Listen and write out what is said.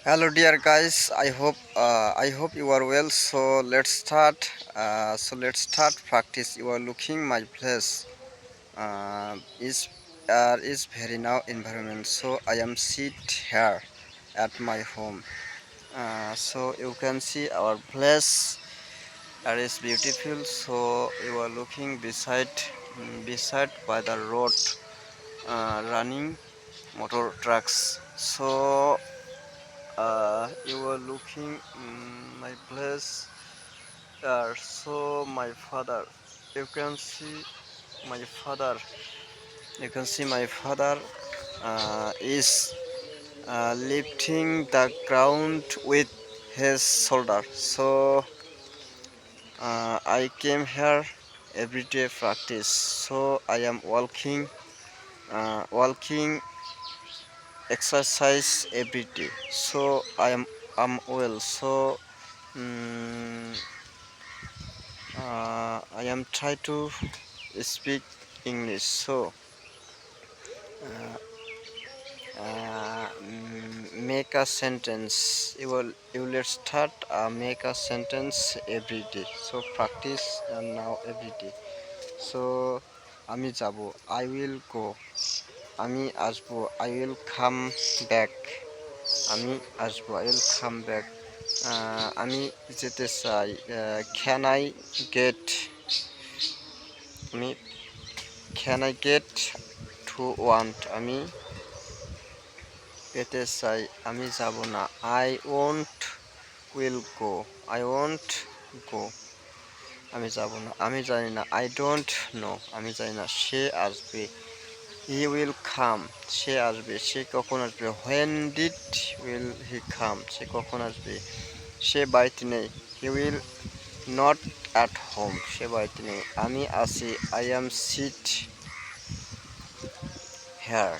Hello dear guys, I hope you are well. So let's start. Practice. You are looking my place. Is very now environment. So I am sit here at my home. So you can see our place. That is beautiful. So you are looking beside by the road, running motor trucks. So you were looking my place there. So my father, you can see my father. You can see my father is lifting the ground with his shoulder. So I came here everyday practice. So I am walking exercise every day. So I'm well. So. mm I am try to speak English. So make a sentence. You will start make a sentence every day. So practice now every day. So আমি যাব, I will go. আমি আসবো, I will come back. আমি আসবো, I will come back. আমি যেতে চাই, can I get, আমি can I get to want, আমি পেতে চাই, আমি যাব না, I won't will go, I won't go, আমি যাব না, আমি জানি না, I don't know, আমি জানি না, সে আসবে, he will come, সে আসবে, সে কখন আসবে, when did will he come, সে কখন আসবে, সে বাড়িতে নেই, he will not at home, সে বাড়িতে নেই, আমি আছি, I am sit here.